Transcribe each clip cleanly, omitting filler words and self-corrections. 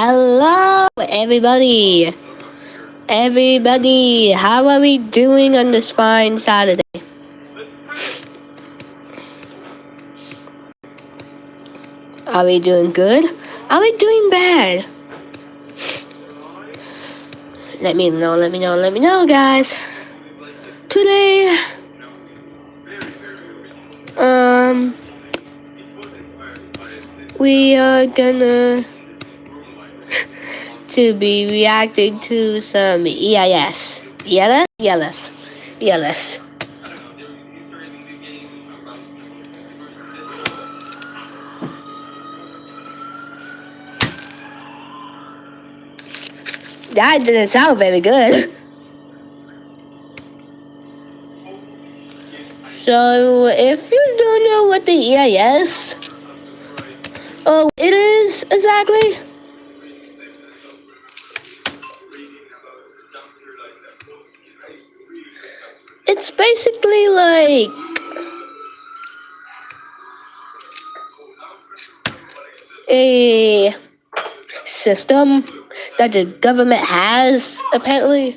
Hello, everybody. Everybody, how are we doing on this fine Saturday? Are we doing good? Are we doing bad? Let me know, guys. Today, we are gonna to be reacting to some EIS. ELS. That didn't sound very good. So, if you don't know what the EIS, it is exactly. It's basically like a system that the government has, apparently.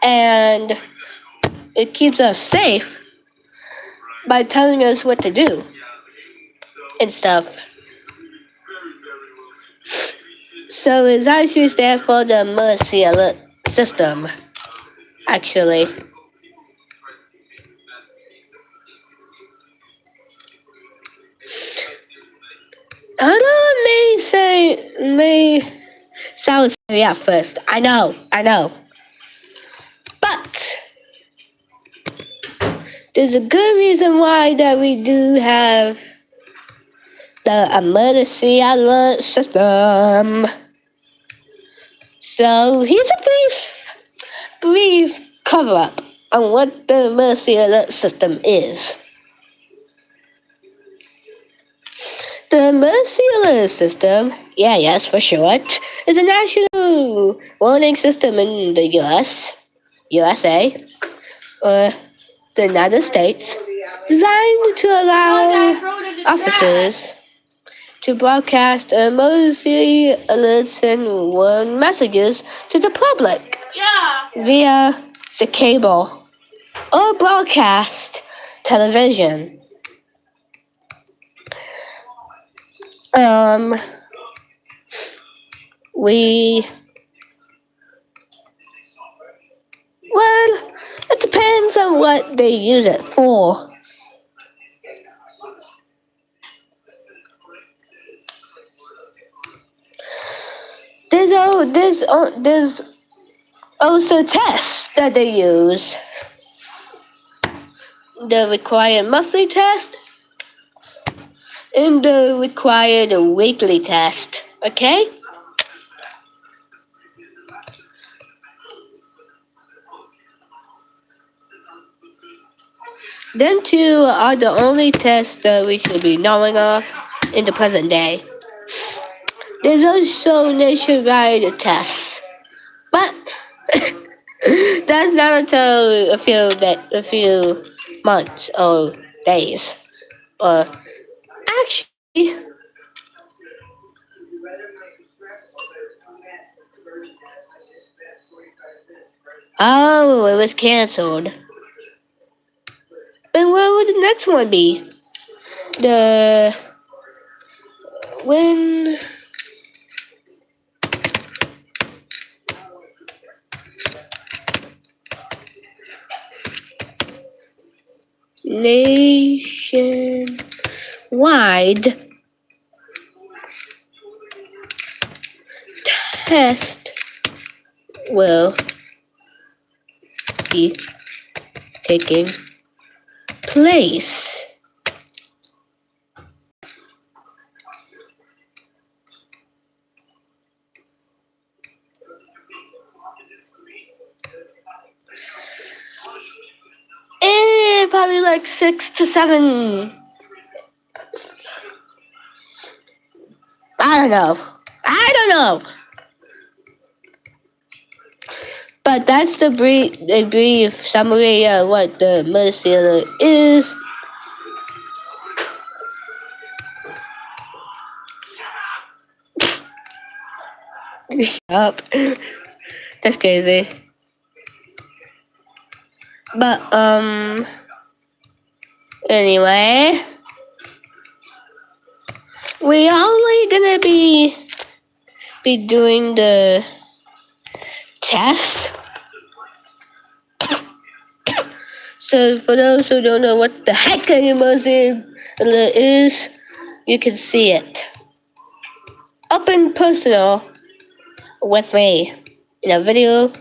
And it keeps us safe by telling us what to do and stuff. So it actually stands for the Mercy Alert System, actually. I know it may sound scary at first. I know. But there's a good reason why that we do have the emergency alert system. So here's a brief cover-up on what the emergency alert system is. The emergency alert system, yes, for short, is a national warning system in the USA, or the United States, designed to allow officers to broadcast emergency alerts and warn messages to the public via the cable or broadcast television. It depends on what they use it for. There's also tests that they use. The required monthly test and the required weekly test. Okay? Them two are the only tests that we should be knowing of in the present day. There's also nationwide tests, but that's not until a few months or days. Or actually, it was canceled. And where would the next one be? When nationwide test will be taking place. Probably like 6 to 7. I don't know. But that's the brief summary of what the Mercy Alert is. Shut up. That's crazy. But anyway, we only gonna be doing the test. So for those who don't know what the heck XxAmieAltYTXx is, you can see it up in personal with me in a video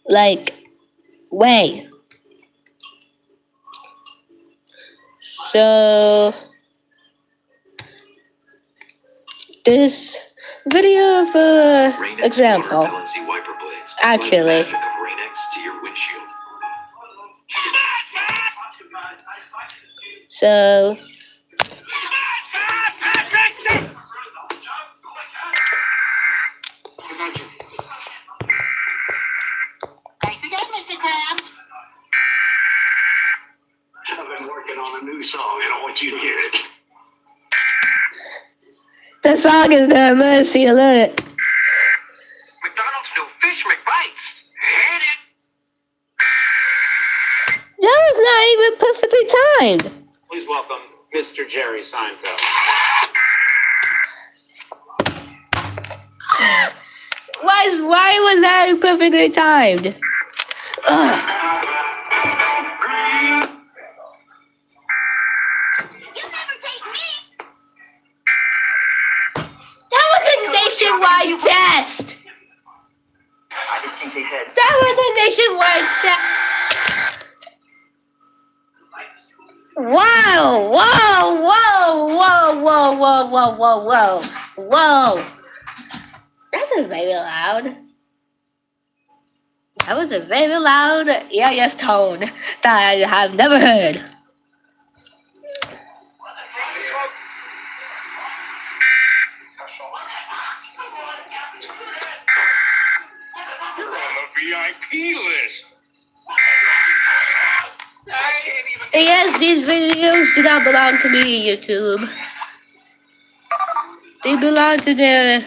like way. So this video of example actually. So thanks again, Mr. Krabs. I've been working on a new song and I want you to hear it. the song is the Mercy Alert. McDonald's new fish McBites. Hit it. That was not even perfectly timed. Please welcome Mr. Jerry Seinfeld. Why was that perfectly timed? Ugh. You'll never take me. That was a nationwide test. I distinctly heard. That was a nationwide test. Whoa, whoa, whoa, whoa, whoa, whoa, whoa, whoa, whoa, whoa. That's a very loud. That was a very loud yes tone that I have never heard. You're on the VIP list. I can't even. Yes, these videos do not belong to me, YouTube. They belong to their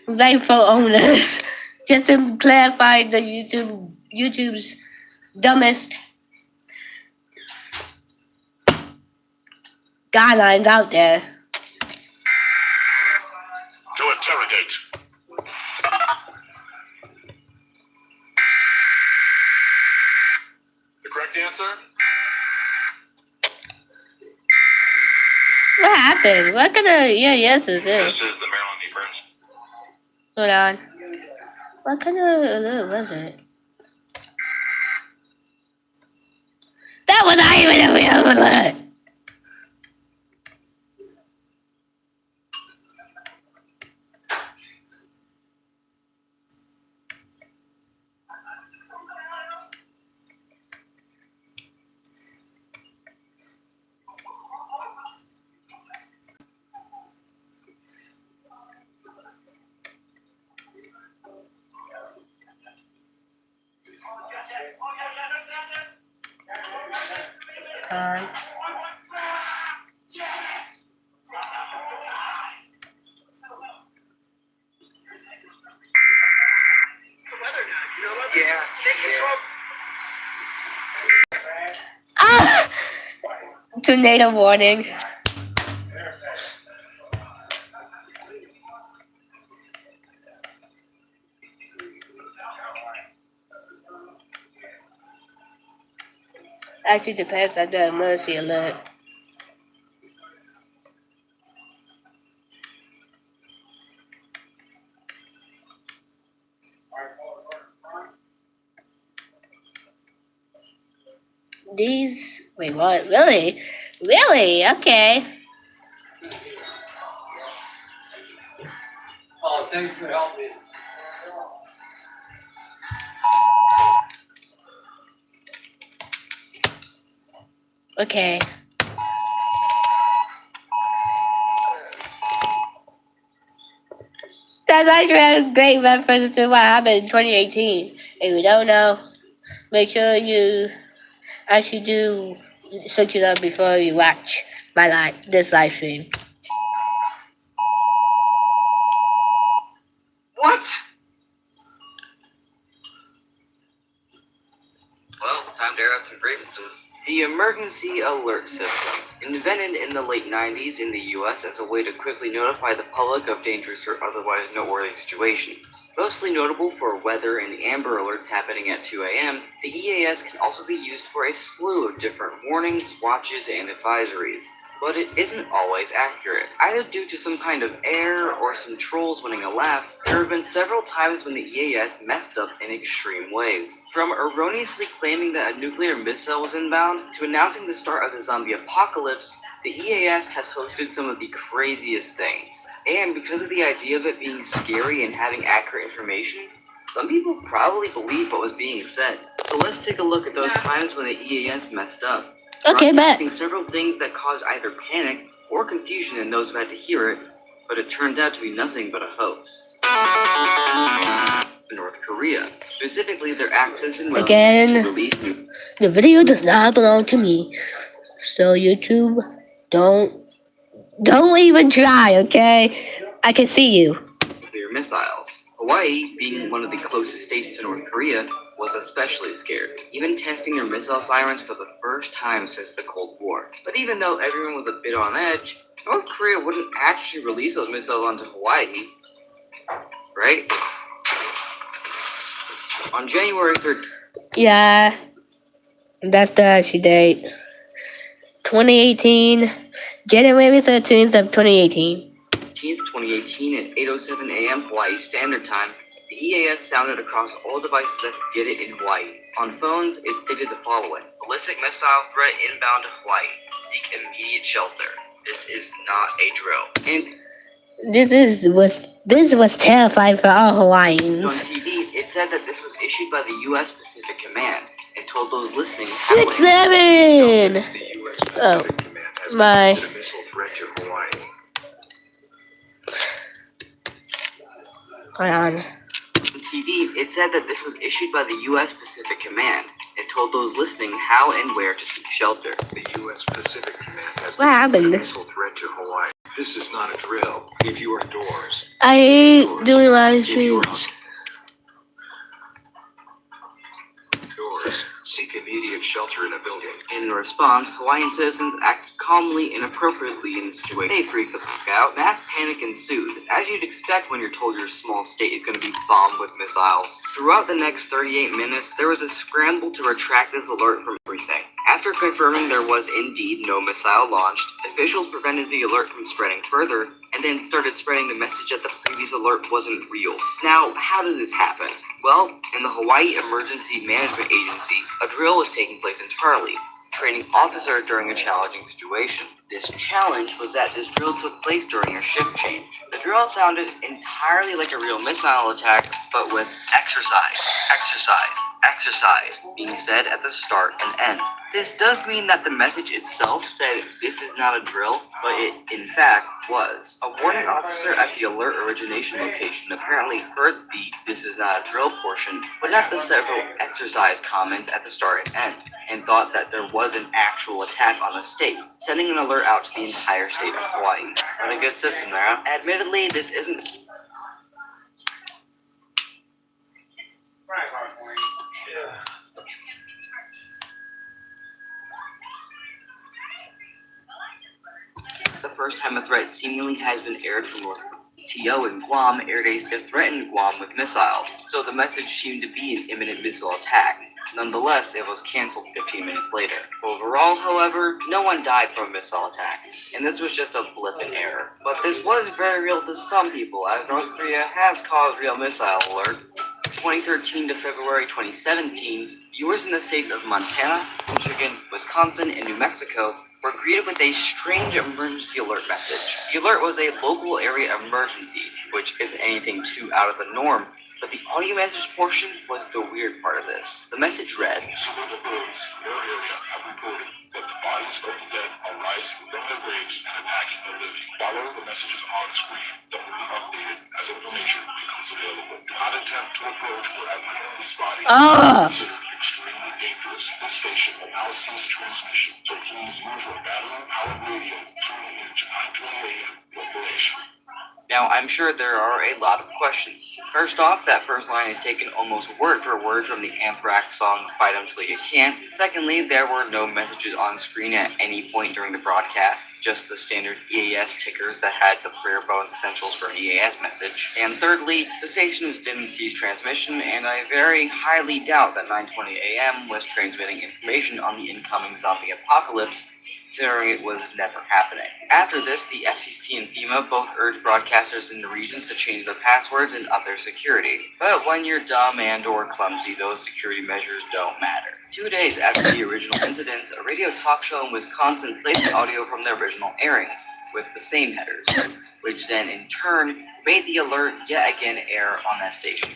rightful owners. Just to clarify the YouTube's dumbest guidelines out there. To interrogate. The correct answer? What happened? What kind of yes is this? This is the Maryland Prince. Hold on. What kind of alert was it? That was not even a real alert. Yeah. Ah! Tornado warning. Actually depends on the emergency alert. These wait, what? Really? Really? Okay. Oh, thanks for helping me. Okay. That's actually a great reference to what happened in 2018. If you don't know, make sure you actually do search it up before you watch this live stream. What? got some grievances. The Emergency Alert System, invented in the late 90s in the US as a way to quickly notify the public of dangerous or otherwise noteworthy situations. Mostly notable for weather and amber alerts happening at 2 a.m., the EAS can also be used for a slew of different warnings, watches, and advisories. But it isn't always accurate. Either due to some kind of error or some trolls winning a laugh, there have been several times when the EAS messed up in extreme ways. From erroneously claiming that a nuclear missile was inbound, to announcing the start of the zombie apocalypse, the EAS has hosted some of the craziest things. And because of the idea of it being scary and having accurate information, some people probably believed what was being said. So let's take a look at those times when the EAS messed up. Okay, Broadcasting several things that caused either panic or confusion in those who had to hear it, but it turned out to be nothing but a hoax. North Korea, specifically their access and willingness to release new the video does not belong to me. So YouTube, don't even try, okay? I can see you. nuclear missiles. Hawaii, being one of the closest states to North Korea, was especially scared, even testing their missile sirens for the first time since the Cold War. But even though everyone was a bit on edge, North Korea wouldn't actually release those missiles onto Hawaii, right? On January 3rd, Yeah, that's the actual date. 2018, January 13th of 2018. 2018 at 8:07 a.m. Hawaii Standard Time, the EAS sounded across all devices that could get it in Hawaii. On phones, it stated the following: ballistic missile threat inbound to Hawaii. Seek immediate shelter. This is not a drill. And This was terrifying for all Hawaiians. on TV, it said that this was issued by the U.S. Pacific Command and told those listening how it- XxAmie. The U.S. Pacific Oh, Command has my. mounted a missile threat to Hawaii. Hold on. On TV, it said that this was issued by the U.S. Pacific Command and told those listening how and where to seek shelter. The U.S. Pacific Command has What happened? mounted a missile threat to Hawaii. This is not a drill. If you are indoors, I hate doing live if you are streams. outdoors, seek immediate shelter in a building. In response, Hawaiian citizens acted calmly and appropriately in the situation. They freaked the fuck out. Mass panic ensued, as you'd expect when you're told your small state is going to be bombed with missiles. Throughout the next 38 minutes, there was a scramble to retract this alert from everything. After confirming there was indeed no missile launched, officials prevented the alert from spreading further, and then started spreading the message that the previous alert wasn't real. Now, how did this happen? Well, in the Hawaii Emergency Management Agency, a drill was taking place entirely, training officer during a challenging situation. This challenge was that this drill took place during a shift change. The drill sounded entirely like a real missile attack, but with exercise, exercise, exercise being said at the start and end. This does mean that the message itself said this is not a drill, but it in fact was. A warning officer at the alert origination location apparently heard the "this is not a drill" portion, but not the several exercise comments at the start and end, and thought that there was an actual attack on the state, sending an alert out to the entire state of Hawaii. What a good system there, huh? Admittedly, this isn't the first time a threat seemingly has been aired from North Korea. TO in Guam aired a threatened Guam with missiles, so the message seemed to be an imminent missile attack. Nonetheless, it was canceled 15 minutes later. Overall, however, no one died from a missile attack, and this was just a blip in error. But this was very real to some people, as North Korea has caused real missile alert. 2013 to February 2017, viewers in the states of Montana, Michigan, Wisconsin, and New Mexico were greeted with a strange emergency alert message. The alert was a local area emergency, which isn't anything too out of the norm, but the audio message portion was the weird part of this. The message read, Civil authorities in your area have reported that the bodies of the dead are rising from their graves and attacking the living. Follow the messages on the screen that will be updated as information becomes available. Do not attempt to approach or apprehend these bodies. It's considered extremely dangerous. This station will now cease transmission, so please use your battery-powered radio. Tune in to 9:20 a.m. Declaration. Now, I'm sure there are a lot of questions. First off, that first line is taken almost word for word from the Anthrax song Fight Until You Can't. Secondly, there were no messages on screen at any point during the broadcast, just the standard EAS tickers that had the bare bones essentials for an EAS message. And thirdly, the stations didn't cease transmission, and I very highly doubt that 9:20 a.m. was transmitting information on the incoming zombie apocalypse, considering it was never happening. After this, the FCC and FEMA both urged broadcasters in the regions to change their passwords and up their security. But when you're dumb and or clumsy, those security measures don't matter. 2 days after the original incidents, a radio talk show in Wisconsin played the audio from their original airings, with the same headers, which then in turn made the alert yet again air on that station.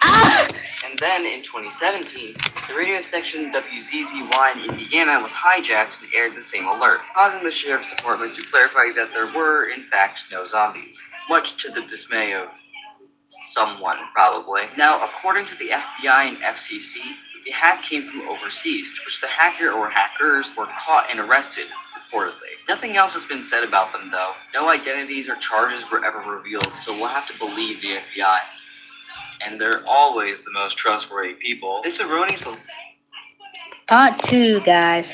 And then in 2017, the radio section WZZY in Indiana was hijacked and aired the same alert, causing the sheriff's department to clarify that there were, in fact, no zombies, much to the dismay of someone, probably. Now, according to the FBI and FCC, the hack came from overseas, to which the hacker or hackers were caught and arrested, reportedly. Nothing else has been said about them, though. No identities or charges were ever revealed, so we'll have to believe the FBI. And they're always the most trustworthy people. This erroneous... Part 2, guys.